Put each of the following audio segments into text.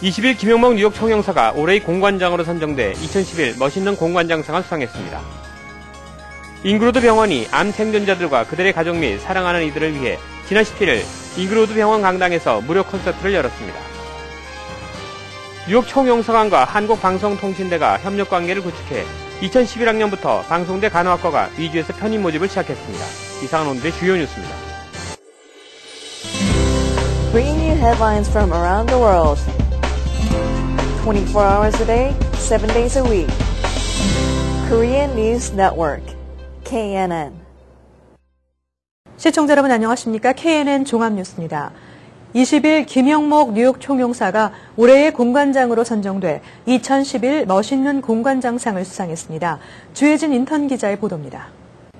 20일 김용목 뉴욕 총영사가 올해의 공관장으로 선정돼 2011 멋있는 공관장상을 수상했습니다. 잉그로드 병원이 암 생존자들과 그들의 가족 및 사랑하는 이들을 위해 지난 17일 잉그로드 병원 강당에서 무료 콘서트를 열었습니다. 뉴욕 총영사관과 한국방송통신대가 협력관계를 구축해 2011학년부터 방송대 간호학과가 위주에서 편입 모집을 시작했습니다. 이상은 오늘의 주요 뉴스입니다. Bringing you headlines from around the world. 24 hours a day, 7 days a week. Korean News Network, KNN. 시청자 여러분 안녕하십니까? KNN 종합뉴스입니다. 20일 김용목 뉴욕 총영사가 올해의 공관장으로 선정돼 2011 멋있는 공관장상을 수상했습니다. 주혜진 인턴 기자의 보도입니다.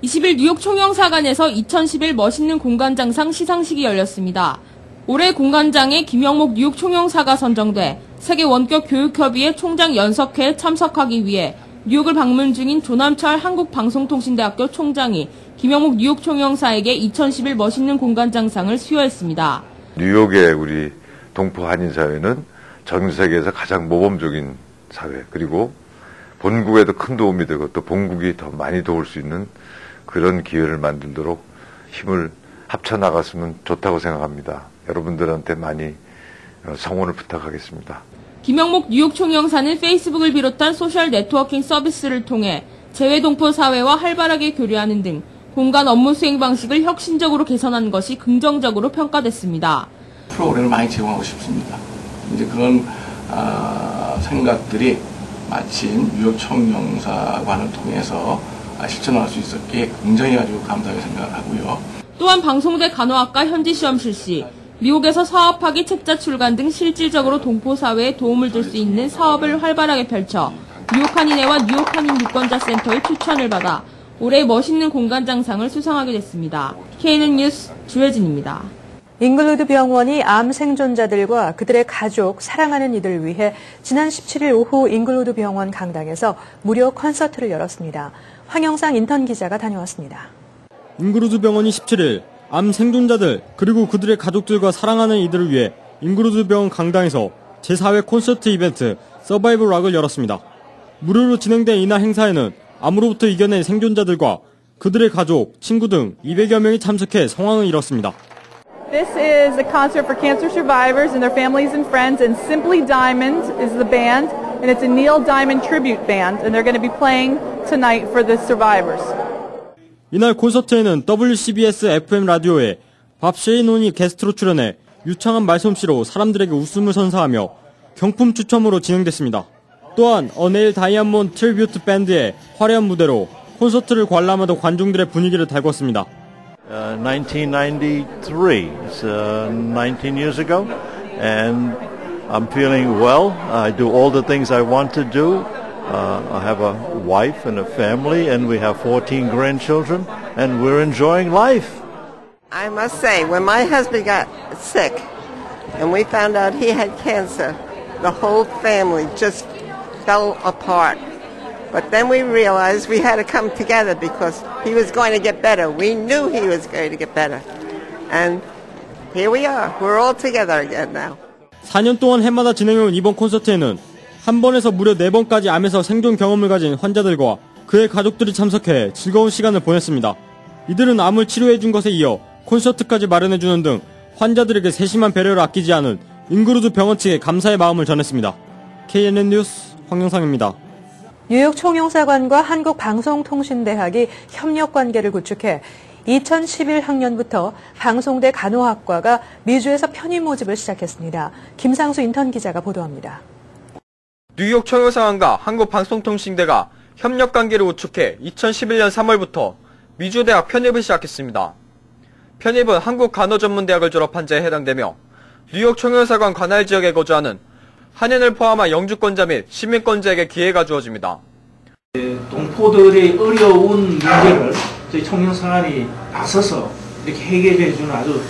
20일 뉴욕 총영사관에서 2011 멋있는 공관장상 시상식이 열렸습니다. 올해 공관장에 김용목 뉴욕 총영사가 선정돼 세계 원격 교육협의회 총장 연석회에 참석하기 위해 뉴욕을 방문 중인 조남철 한국방송통신대학교 총장이 김용목 뉴욕 총영사에게 2011 멋있는 공관장상을 수여했습니다. 뉴욕의 우리 동포 한인사회는 전 세계에서 가장 모범적인 사회, 그리고 본국에도 큰 도움이 되고 또 본국이 더 많이 도울 수 있는 그런 기회를 만들도록 힘을 합쳐나갔으면 좋다고 생각합니다. 여러분들한테 많이 성원을 부탁하겠습니다. 김용목 뉴욕 총영사는 페이스북을 비롯한 소셜 네트워킹 서비스를 통해 재외동포 사회와 활발하게 교류하는 등 공간 업무 수행 방식을 혁신적으로 개선한 것이 긍정적으로 평가됐습니다. 프로그램을 많이 제공하고 싶습니다. 이제 그런 생각들이 마침 뉴욕 총영사관을 통해서 실천할 수 있었기에 굉장히 아주 감사하게 생각을 하고요. 또한 방송대 간호학과 현지 시험 실시, 미국에서 사업학위 책자 출간 등 실질적으로 동포 사회에 도움을 줄 수 있는 사업을 활발하게 펼쳐 뉴욕 한인회와 뉴욕 한인 유권자 센터의 추천을 받아 올해 멋있는 공관장상을 수상하게 됐습니다. KNN 뉴스 주혜진입니다. 잉글로드 병원이 암 생존자들과 그들의 가족, 사랑하는 이들을 위해 지난 17일 오후 잉글로드 병원 강당에서 무료 콘서트를 열었습니다. 황영상 인턴 기자가 다녀왔습니다. 잉글로드 병원이 17일 암 생존자들 그리고 그들의 가족들과 사랑하는 이들을 위해 잉글로드 병원 강당에서 제4회 콘서트 이벤트 서바이벌 락을 열었습니다. 무료로 진행된 이날 행사에는 암으로부터 이겨낸 생존자들과 그들의 가족, 친구 등 200여 명이 참석해 성황을 이뤘습니다. This is a concert for cancer survivors and their families and friends, and Simply Diamond is the band, and it's a Neil Diamond tribute band, and they're going to be playing tonight for the survivors. 이날 콘서트에는 WCBS FM 라디오에 밥 쉐이논이 게스트로 출연해 유창한 말솜씨로 사람들에게 웃음을 선사하며 경품 추첨으로 진행됐습니다. 또한 어네일 다이아몬드 트리뷰트 밴드의 화려한 무대로 콘서트를 관람하던 관중들의 분위기를 달궜습니다. 1993, it's 19 years ago, and I'm feeling well. I do all the things I want to do. I have a wife and a family, and we have 14 grandchildren, and we're enjoying life. I must say, when my husband got sick, and we found out he had cancer, the whole family just fell apart. But then we realized we had to come together because he was going to get better. We knew he was going to get better. And here we are. We're all together again now. 4년 동안 해마다 진행해온 이번 콘서트에는 한 번에서 무려 4번까지 암에서 생존 경험을 가진 환자들과 그의 가족들이 참석해 즐거운 시간을 보냈습니다. 이들은 암을 치료해준 것에 이어 콘서트까지 마련해주는 등 환자들에게 세심한 배려를 아끼지 않은 잉그로드 병원 측에 감사의 마음을 전했습니다. KNN 뉴스 황영상입니다. 뉴욕 총영사관과 한국방송통신대학이 협력관계를 구축해 2011학년부터 방송대 간호학과가 미주에서 편입 모집을 시작했습니다. 김상수 인턴 기자가 보도합니다. 뉴욕 총영사관과 한국방송통신대가 협력관계를 구축해 2011년 3월부터 미주대학 편입을 시작했습니다. 편입은 한국간호전문대학을 졸업한 자에 해당되며 뉴욕 총영사관 관할 지역에 거주하는 한인을 포함한 영주권자 및 시민권자에게 기회가 주어집니다. 동포들의 어려운 문제를 저희 총영사관이 나서서 이렇게 해결해주는 아주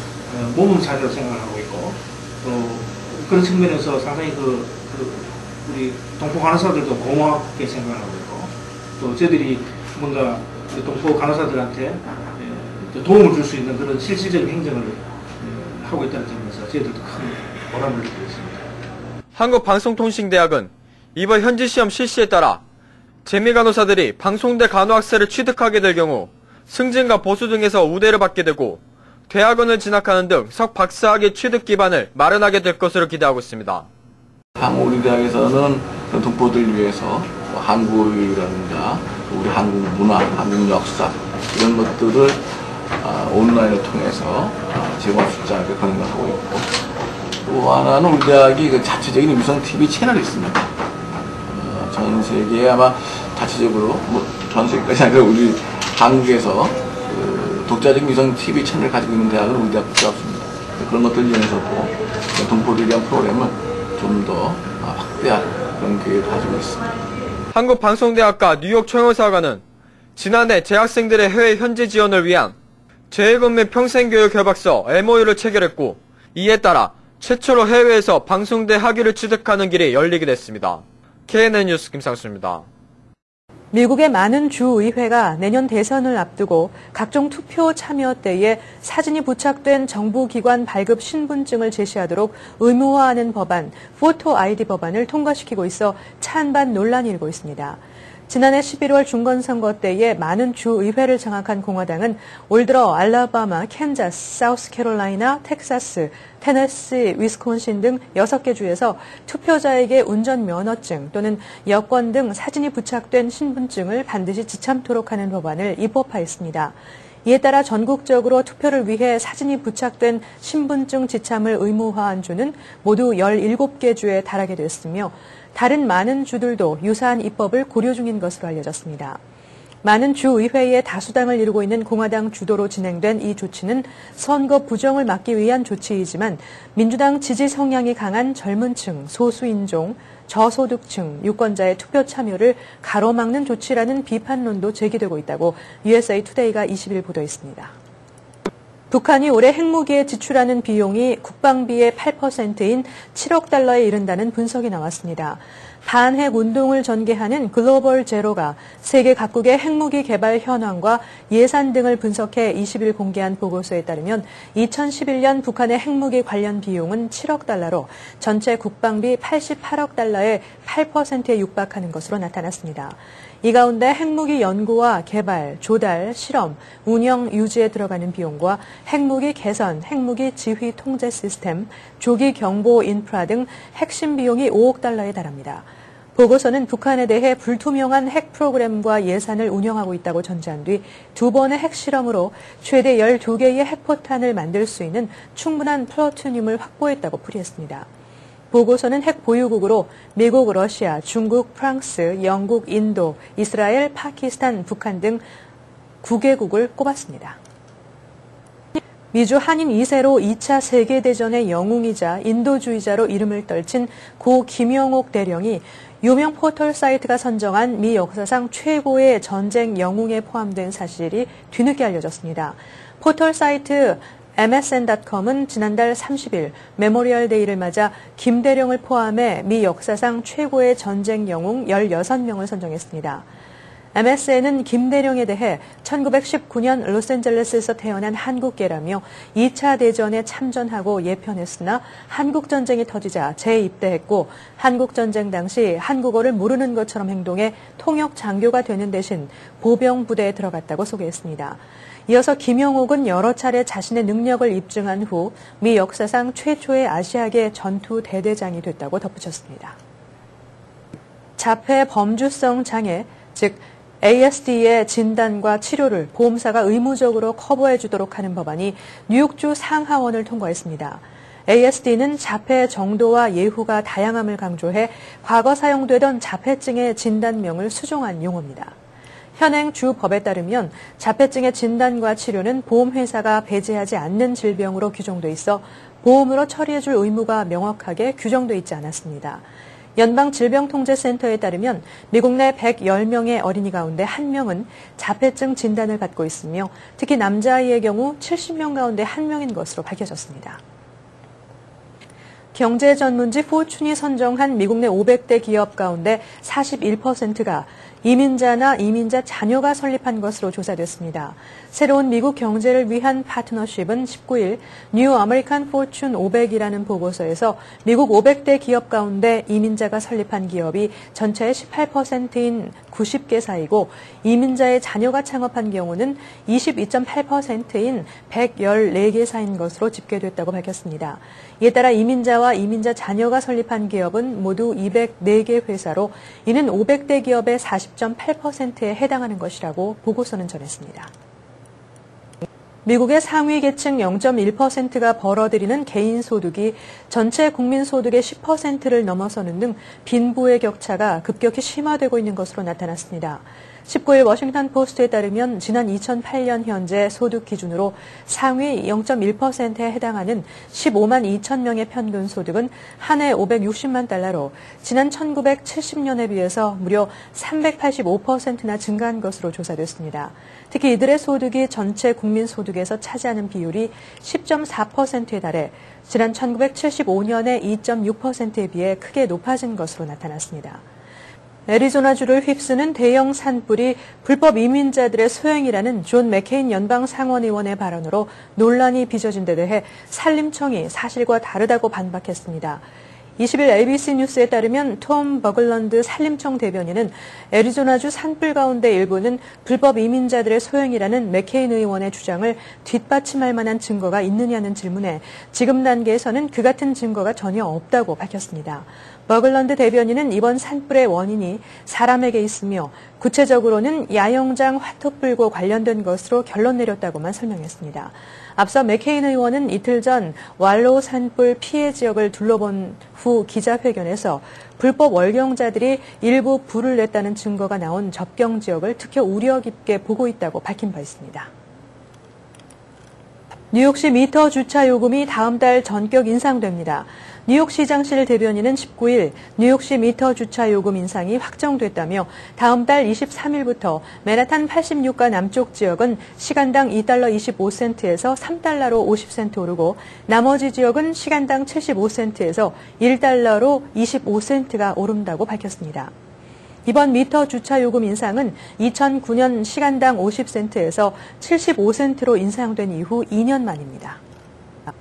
모범사례로 생각하고 있고, 또 그런 측면에서 상당히 우리 동포 간호사들도 고맙게 생각하고 있고, 또 저희들이 뭔가 동포 간호사들한테 도움을 줄 수 있는 그런 실질적인 행정을 하고 있다는 점에서 저희들도 큰 보람을 느끼고 있습니다. 한국방송통신대학은 이번 현지 시험 실시에 따라 재미간호사들이 방송대 간호학사를 취득하게 될 경우 승진과 보수 등에서 우대를 받게 되고 대학원을 진학하는 등 석박사학위 취득 기반을 마련하게 될 것으로 기대하고 있습니다. 향후 우리 대학에서는 동포들을 위해서 한국이라든가 우리 한국 문화, 한국 역사 이런 것들을 온라인을 통해서 제공할 수 있지 않을까 그런 생각을 하고 있고, 또 하나는 우리 대학이 그 자체적인 위성 TV 채널이 있습니다. 전 세계에 아마 자체적으로 전 세계까지 아니라 우리 한국에서 그 독자적인 위성 TV 채널을 가지고 있는 대학은 우리 대학밖에 없습니다. 그런 것들을 이용해서도 동포들에 대한 프로그램을 좀 더 확대할 그런 계획을 가지고 있습니다. 한국방송대학과 뉴욕 총영사관은 지난해 재학생들의 해외 현지 지원을 위한 재해군 및 평생교육 협약서 MOU를 체결했고, 이에 따라 최초로 해외에서 방송대 학위를 취득하는 길이 열리게 됐습니다. KNN 뉴스 김상수입니다. 미국의 많은 주의회가 내년 대선을 앞두고 각종 투표 참여 때에 사진이 부착된 정부기관 발급 신분증을 제시하도록 의무화하는 법안, 포토 아이디 법안을 통과시키고 있어 찬반 논란이 일고 있습니다. 지난해 11월 중간선거 때에 많은 주의회를 장악한 공화당은 올 들어 알라바마, 캔자스, 사우스캐롤라이나, 텍사스, 테네시, 위스콘신 등 6개 주에서 투표자에게 운전면허증 또는 여권 등 사진이 부착된 신분증을 반드시 지참토록 하는 법안을 입법화했습니다. 이에 따라 전국적으로 투표를 위해 사진이 부착된 신분증 지참을 의무화한 주는 모두 17개 주에 달하게 됐으며, 다른 많은 주들도 유사한 입법을 고려 중인 것으로 알려졌습니다. 많은 주의회의 다수당을 이루고 있는 공화당 주도로 진행된 이 조치는 선거 부정을 막기 위한 조치이지만 민주당 지지 성향이 강한 젊은 층, 소수인종, 저소득층, 유권자의 투표 참여를 가로막는 조치라는 비판론도 제기되고 있다고 USA 투데이가 20일 보도했습니다. 북한이 올해 핵무기에 지출하는 비용이 국방비의 8%인 7억 달러에 이른다는 분석이 나왔습니다. 반핵 운동을 전개하는 글로벌 제로가 세계 각국의 핵무기 개발 현황과 예산 등을 분석해 20일 공개한 보고서에 따르면 2011년 북한의 핵무기 관련 비용은 7억 달러로 전체 국방비 88억 달러의 8%에 육박하는 것으로 나타났습니다. 이 가운데 핵무기 연구와 개발, 조달, 실험, 운영, 유지에 들어가는 비용과 핵무기 개선, 핵무기 지휘 통제 시스템, 조기 경보 인프라 등 핵심 비용이 5억 달러에 달합니다. 보고서는 북한에 대해 불투명한 핵 프로그램과 예산을 운영하고 있다고 전제한 뒤 2번의 핵실험으로 최대 12개의 핵포탄을 만들 수 있는 충분한 플루토늄을 확보했다고 풀이했습니다. 보고서는 핵 보유국으로 미국, 러시아, 중국, 프랑스, 영국, 인도, 이스라엘, 파키스탄, 북한 등 9개국을 꼽았습니다. 미주 한인 2세로 2차 세계대전의 영웅이자 인도주의자로 이름을 떨친 고 김영옥 대령이 유명 포털 사이트가 선정한 미 역사상 최고의 전쟁 영웅에 포함된 사실이 뒤늦게 알려졌습니다. 포털 사이트 MSN.com은 지난달 30일 메모리얼 데이를 맞아 김 대령을 포함해 미 역사상 최고의 전쟁 영웅 16명을 선정했습니다. MSN은 김 대령에 대해 1919년 로스앤젤레스에서 태어난 한국계라며 2차 대전에 참전하고 예편했으나 한국전쟁이 터지자 재입대했고 한국전쟁 당시 한국어를 모르는 것처럼 행동해 통역 장교가 되는 대신 보병 부대에 들어갔다고 소개했습니다. 이어서 김영옥은 여러 차례 자신의 능력을 입증한 후 미 역사상 최초의 아시아계 전투 대대장이 됐다고 덧붙였습니다. 자폐 범주성 장애, 즉 ASD의 진단과 치료를 보험사가 의무적으로 커버해 주도록 하는 법안이 뉴욕주 상하원을 통과했습니다. ASD는 자폐 정도와 예후가 다양함을 강조해 과거 사용되던 자폐증의 진단명을 수정한 용어입니다. 현행 주 법에 따르면 자폐증의 진단과 치료는 보험회사가 배제하지 않는 질병으로 규정돼 있어 보험으로 처리해줄 의무가 명확하게 규정돼 있지 않았습니다. 연방질병통제센터에 따르면 미국 내 110명의 어린이 가운데 1명은 자폐증 진단을 받고 있으며 특히 남자아이의 경우 70명 가운데 1명인 것으로 밝혀졌습니다. 경제 전문지 포춘이 선정한 미국 내 500대 기업 가운데 41%가 이민자나 이민자 자녀가 설립한 것으로 조사됐습니다. 새로운 미국 경제를 위한 파트너십은 19일 뉴 아메리칸 포춘 500이라는 보고서에서 미국 500대 기업 가운데 이민자가 설립한 기업이 전체의 18%인 90개사이고 이민자의 자녀가 창업한 경우는 22.8%인 114개사인 것으로 집계됐다고 밝혔습니다. 이에 따라 이민자와 이민자 자녀가 설립한 기업은 모두 204개 회사로 이는 500대 기업의 40.8%에 해당하는 것이라고 보고서는 전했습니다. 미국의 상위 계층 0.1%가 벌어들이는 개인 소득이 전체 국민 소득의 10%를 넘어서는 등 빈부의 격차가 급격히 심화되고 있는 것으로 나타났습니다. 19일 워싱턴 포스트에 따르면 지난 2008년 현재 소득 기준으로 상위 0.1%에 해당하는 15만 2천 명의 평균 소득은 한 해 560만 달러로 지난 1970년에 비해서 무려 385%나 증가한 것으로 조사됐습니다. 특히 이들의 소득이 전체 국민 소득에서 차지하는 비율이 10.4%에 달해 지난 1975년의 2.6%에 비해 크게 높아진 것으로 나타났습니다. 애리조나주를 휩쓰는 대형 산불이 불법 이민자들의 소행이라는 존 맥케인 연방 상원의원의 발언으로 논란이 빚어진 데 대해 산림청이 사실과 다르다고 반박했습니다. 20일 ABC 뉴스에 따르면 톰 버글런드 산림청 대변인은 애리조나주 산불 가운데 일부는 불법 이민자들의 소행이라는 맥케인 의원의 주장을 뒷받침할 만한 증거가 있느냐는 질문에 지금 단계에서는 그 같은 증거가 전혀 없다고 밝혔습니다. 버글런드 대변인은 이번 산불의 원인이 사람에게 있으며 구체적으로는 야영장 화토불과 관련된 것으로 결론 내렸다고만 설명했습니다. 앞서 맥케인 의원은 이틀 전 왈로우 산불 피해 지역을 둘러본 후 기자회견에서 불법 월경자들이 일부 불을 냈다는 증거가 나온 접경 지역을 특히 우려 깊게 보고 있다고 밝힌 바 있습니다. 뉴욕시 미터 주차 요금이 다음 달 전격 인상됩니다. 뉴욕시장실 대변인은 19일 뉴욕시 미터 주차 요금 인상이 확정됐다며 다음 달 23일부터 맨하탄 86가 남쪽 지역은 시간당 2달러 25센트에서 3달러로 50센트 오르고 나머지 지역은 시간당 75센트에서 1달러로 25센트가 오른다고 밝혔습니다. 이번 미터 주차 요금 인상은 2009년 시간당 50센트에서 75센트로 인상된 이후 2년 만입니다.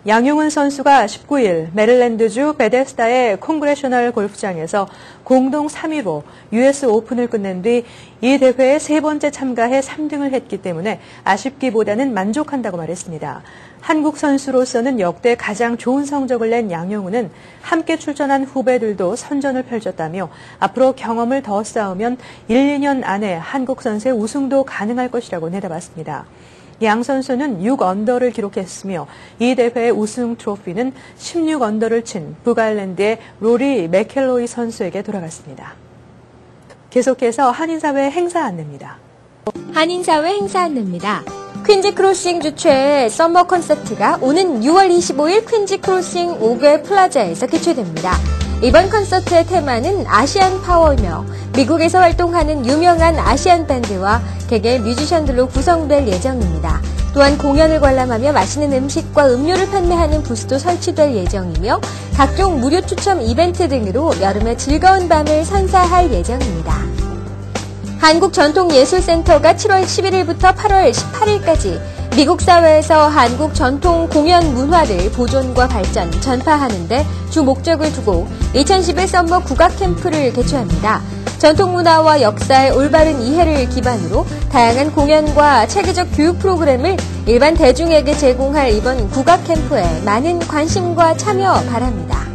양용은 선수가 19일 메릴랜드주 베데스다의 콩그레셔널 골프장에서 공동 3위로 US 오픈을 끝낸 뒤 이 대회에 세 번째 참가해 3등을 했기 때문에 아쉽기보다는 만족한다고 말했습니다. 한국 선수로서는 역대 가장 좋은 성적을 낸 양용은은 함께 출전한 후배들도 선전을 펼쳤다며 앞으로 경험을 더 쌓으면 1, 2년 안에 한국 선수의 우승도 가능할 것이라고 내다봤습니다. 양 선수는 6언더를 기록했으며 이 대회의 우승 트로피는 16언더를 친 북아일랜드의 로리 맥켈로이 선수에게 돌아갔습니다. 계속해서 한인사회 행사 안내입니다. 한인사회 행사 안내입니다. 퀸즈 크로싱 주최의 썸머 콘서트가 오는 6월 25일 퀸즈 크로싱 5개 플라자에서 개최됩니다. 이번 콘서트의 테마는 아시안 파워이며 미국에서 활동하는 유명한 아시안 밴드와 개개 뮤지션들로 구성될 예정입니다. 또한 공연을 관람하며 맛있는 음식과 음료를 판매하는 부스도 설치될 예정이며 각종 무료 추첨 이벤트 등으로 여름의 즐거운 밤을 선사할 예정입니다. 한국전통예술센터가 7월 11일부터 8월 18일까지 미국 사회에서 한국 전통 공연 문화를 보존과 발전, 전파하는 데 주 목적을 두고 2011 썸머 국악 캠프를 개최합니다. 전통 문화와 역사의 올바른 이해를 기반으로 다양한 공연과 체계적 교육 프로그램을 일반 대중에게 제공할 이번 국악 캠프에 많은 관심과 참여 바랍니다.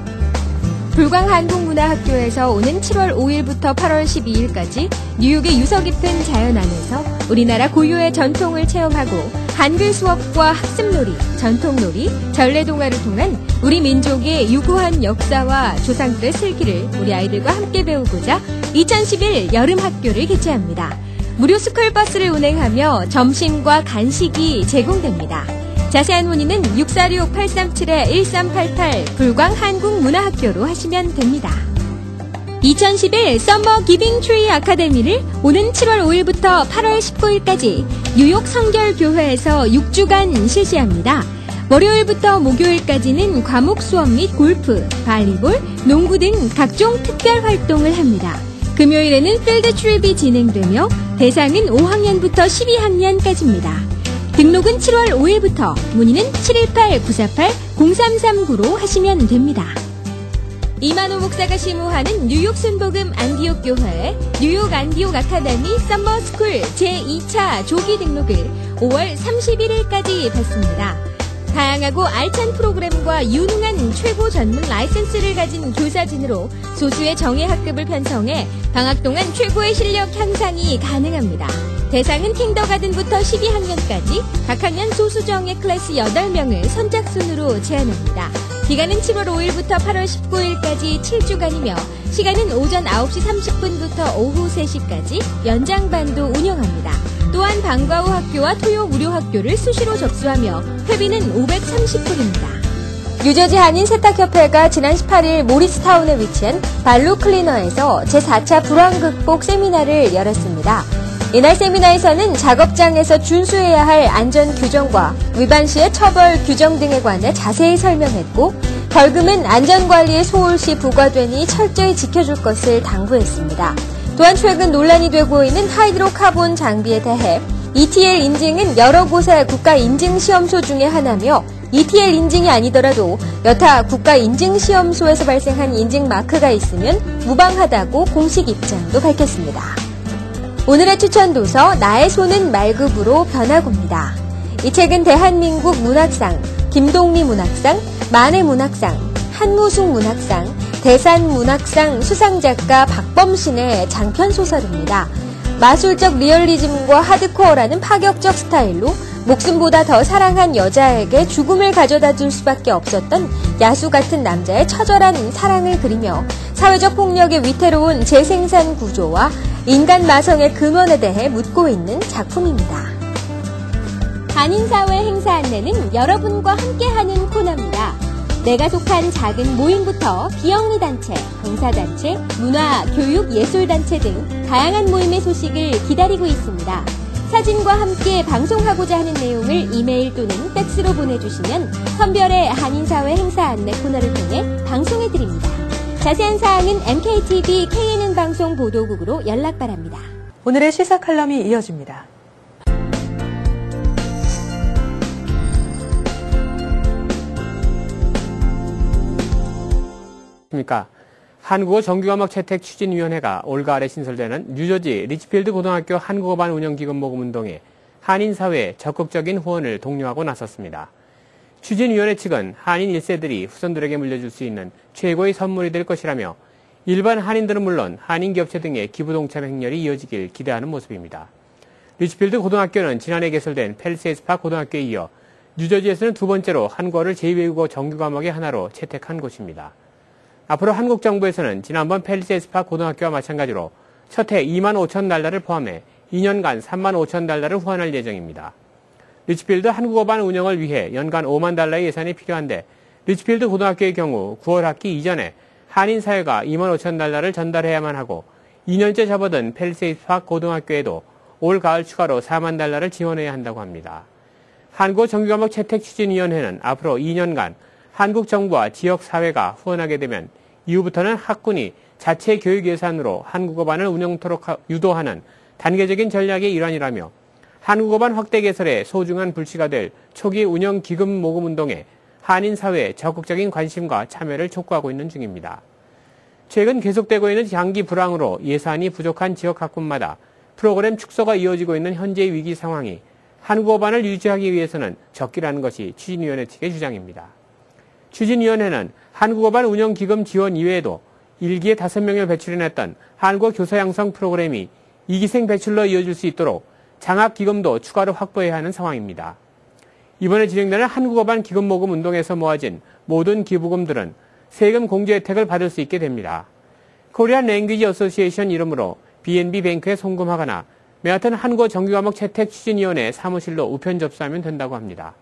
불광 한국문화학교에서 오는 7월 5일부터 8월 12일까지 뉴욕의 유서 깊은 자연 안에서 우리나라 고유의 전통을 체험하고 한글 수업과 학습놀이, 전통놀이, 전래동화를 통한 우리 민족의 유구한 역사와 조상들의 슬기를 우리 아이들과 함께 배우고자 2011 여름학교를 개최합니다. 무료 스쿨버스를 운행하며 점심과 간식이 제공됩니다. 자세한 문의는 646-837-1388 불광 한국문화학교로 하시면 됩니다. 2011 썸머 기빙 트리 아카데미를 오는 7월 5일부터 8월 19일까지 뉴욕 성결교회에서 6주간 실시합니다. 월요일부터 목요일까지는 과목 수업 및 골프, 발리볼, 농구 등 각종 특별 활동을 합니다. 금요일에는 필드 트립이 진행되며 대상은 5학년부터 12학년까지입니다. 등록은 7월 5일부터, 문의는 718-948-0339로 하시면 됩니다. 이만호 목사가 심호하는 뉴욕 순복음 안디옥 교회 뉴욕 안디옥 아카데미 썸머스쿨 제2차 조기 등록을 5월 31일까지 받습니다. 다양하고 알찬 프로그램과 유능한 최고 전문 라이센스를 가진 교사진으로 소수의 정예 학급을 편성해 방학 동안 최고의 실력 향상이 가능합니다. 대상은 kindergarten부터 12학년까지 각 학년 소수정예 클래스 8명을 선착순으로 제한합니다. 기간은 7월 5일부터 8월 19일까지 7주간이며 시간은 오전 9시 30분부터 오후 3시까지 연장반도 운영합니다. 또한 방과 후 학교와 토요 무료 학교를 수시로 접수하며 회비는 $530입니다. 뉴저지 한인 세탁협회가 지난 18일 모리스타운에 위치한 발루 클리너에서 제4차 불황 극복 세미나를 열었습니다. 이날 세미나에서는 작업장에서 준수해야 할 안전 규정과 위반 시의 처벌 규정 등에 관해 자세히 설명했고, 벌금은 안전관리에 소홀시 부과되니 철저히 지켜줄 것을 당부했습니다. 또한 최근 논란이 되고 있는 하이드로카본 장비에 대해 ETL 인증은 여러 곳의 국가인증시험소 중에 하나며 ETL 인증이 아니더라도 여타 국가인증시험소에서 발생한 인증 마크가 있으면 무방하다고 공식 입장도 밝혔습니다. 오늘의 추천 도서 나의 손은 말급으로 변화고입니다. 이 책은 대한민국 문학상, 김동미 문학상, 만해 문학상, 한무숙 문학상, 대산 문학상 수상작가 박범신의 장편 소설입니다. 마술적 리얼리즘과 하드코어라는 파격적 스타일로 목숨보다 더 사랑한 여자에게 죽음을 가져다 줄 수밖에 없었던 야수 같은 남자의 처절한 사랑을 그리며 사회적 폭력의 위태로운 재생산 구조와 인간 마성의 근원에 대해 묻고 있는 작품입니다. 한인사회 행사 안내는 여러분과 함께하는 코너입니다. 내가 속한 작은 모임부터 비영리 단체, 봉사단체, 문화, 교육, 예술단체 등 다양한 모임의 소식을 기다리고 있습니다. 사진과 함께 방송하고자 하는 내용을 이메일 또는 팩스로 보내주시면 선별의 한인사회 행사 안내 코너를 통해 방송해드립니다. 자세한 사항은 MKTV KNN 방송 보도국으로 연락 바랍니다. 오늘의 시사 칼럼이 이어집니다. 한국어 정규과목 채택 추진위원회가 올가을에 신설되는 뉴저지 리치필드 고등학교 한국어반 운영기금 모금운동에 한인사회의 적극적인 후원을 독려하고 나섰습니다. 추진위원회 측은 한인 1세들이 후손들에게 물려줄 수 있는 최고의 선물이 될 것이라며 일반 한인들은 물론 한인 기업체 등의 기부 동참 행렬이 이어지길 기대하는 모습입니다. 리치필드 고등학교는 지난해 개설된 펠세이스팍 고등학교에 이어 뉴저지에서는 두 번째로 한국어를 제2외국어 정규과목의 하나로 채택한 곳입니다. 앞으로 한국 정부에서는 지난번 펠세이스팍 고등학교와 마찬가지로 첫해 $25,000를 포함해 2년간 $35,000를 후원할 예정입니다. 리치필드 한국어반 운영을 위해 연간 $50,000의 예산이 필요한데 리치필드 고등학교의 경우 9월 학기 이전에 한인사회가 $25,000를 전달해야만 하고 2년째 접어든 펠세이스팍 고등학교에도 올 가을 추가로 $40,000를 지원해야 한다고 합니다. 한국어 정규과목 채택추진위원회는 앞으로 2년간 한국 정부와 지역사회가 후원하게 되면 이후부터는 학군이 자체 교육 예산으로 한국어반을 운영토록 유도하는 단계적인 전략의 일환이라며 한국어반 확대 개설에 소중한 불씨가 될 초기 운영 기금 모금 운동에 한인사회의 적극적인 관심과 참여를 촉구하고 있는 중입니다. 최근 계속되고 있는 장기 불황으로 예산이 부족한 지역 학군마다 프로그램 축소가 이어지고 있는 현재의 위기 상황이 한국어반을 유지하기 위해서는 적기라는 것이 추진위원회 측의 주장입니다. 추진위원회는 한국어반 운영기금 지원 이외에도 1기에 5명을 배출해냈던 한국어 교사 양성 프로그램이 2기생 배출로 이어질 수 있도록 장학기금도 추가로 확보해야 하는 상황입니다. 이번에 진행되는 한국어반 기금 모금 운동에서 모아진 모든 기부금들은 세금 공제 혜택을 받을 수 있게 됩니다. 코리안 랭귀지 어소시에이션 이름으로 BNB 뱅크에 송금하거나 맨하튼 한국어 정규과목 채택 추진위원회 사무실로 우편 접수하면 된다고 합니다.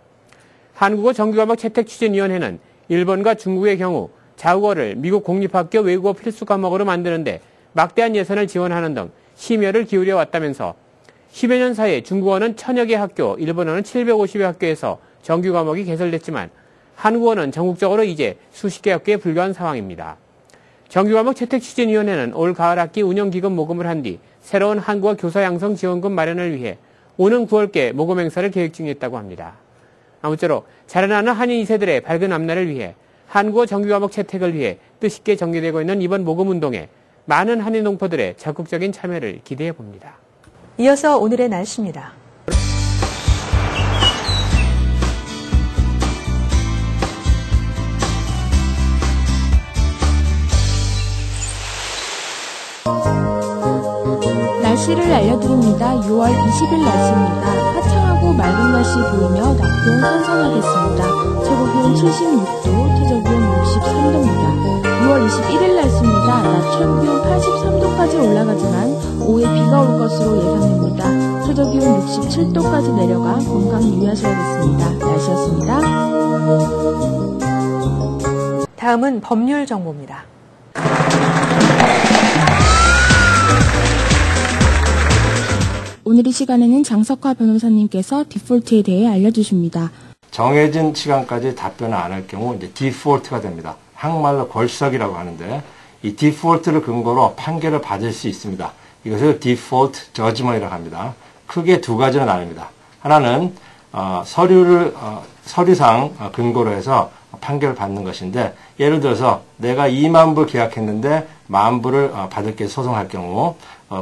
한국어 정규과목 채택 추진위원회는 일본과 중국의 경우 자국어를 미국 공립학교 외국어 필수 과목으로 만드는데 막대한 예산을 지원하는 등 심혈을 기울여 왔다면서 10여 년 사이에 중국어는 1000여 개 학교, 일본어는 750여 학교에서 정규 과목이 개설됐지만 한국어는 전국적으로 이제 수십 개 학교에 불과한 상황입니다. 정규과목 채택추진위원회는 올 가을 학기 운영기금 모금을 한 뒤 새로운 한국어 교사 양성 지원금 마련을 위해 오는 9월께 모금 행사를 계획 중에 있다고 합니다. 아무쪼록 자라나는 한인 2세들의 밝은 앞날을 위해 한국어 정규과목 채택을 위해 뜻있게 전개되고 있는 이번 모금 운동에 많은 한인 동포들의 적극적인 참여를 기대해 봅니다. 이어서 오늘의 날씨입니다. 날씨를 알려드립니다. 6월 20일 날씨입니다. 화창하고 맑은 날씨 보이며 낮 기온 선선하겠습니다. 최고 기온 76도, 최저 기온 63도입니다. 6월 21일 날씨입니다. 낮 최고 기온 83도까지 올라가지만 오후에 비가 올 것으로 예상됩니다. 최저 기온 67도까지 내려가 건강 유의하셔야겠습니다. 날씨였습니다. 다음은 법률 정보입니다. 오늘 이 시간에는 장석화 변호사님께서 디폴트에 대해 알려주십니다. 정해진 시간까지 답변을 안 할 경우 이제 디폴트가 됩니다. 한국말로 골석이라고 하는데 이 디폴트를 근거로 판결을 받을 수 있습니다. 이것을 디폴트 저지먼이라고 합니다. 크게 두 가지로 나뉩니다. 하나는 서류상 근거로 해서 판결을 받는 것인데, 예를 들어서 내가 2만 불 계약했는데 10,000불을 받을 게 소송할 경우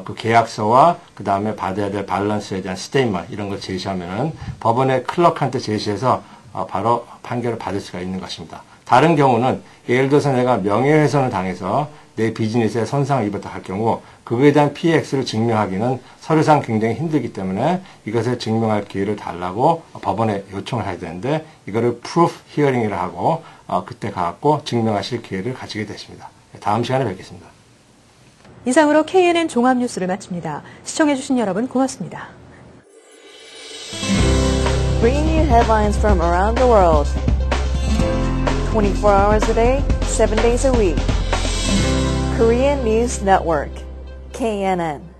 그 계약서와 그 다음에 받아야 될 밸런스에 대한 스테이트먼트 이런 걸 제시하면은 법원의 클럭한테 제시해서 바로 판결을 받을 수가 있는 것입니다. 다른 경우는 예를 들어서 내가 명예훼손을 당해서 내 비즈니스에 손상을 입었다 할 경우 그거에 대한 피해 액수를 증명하기는 서류상 굉장히 힘들기 때문에 이것을 증명할 기회를 달라고 법원에 요청을 해야 되는데, 이거를 proof hearing이라 하고 그때 가갖고 증명하실 기회를 가지게 되십니다. 다음 시간에 뵙겠습니다. 이상으로 KNN 종합뉴스를 마칩니다. 시청해주신 여러분 고맙습니다. Bringing you headlines from around the world. 24 hours a day, 7 days a week. Korean News Network, KNN.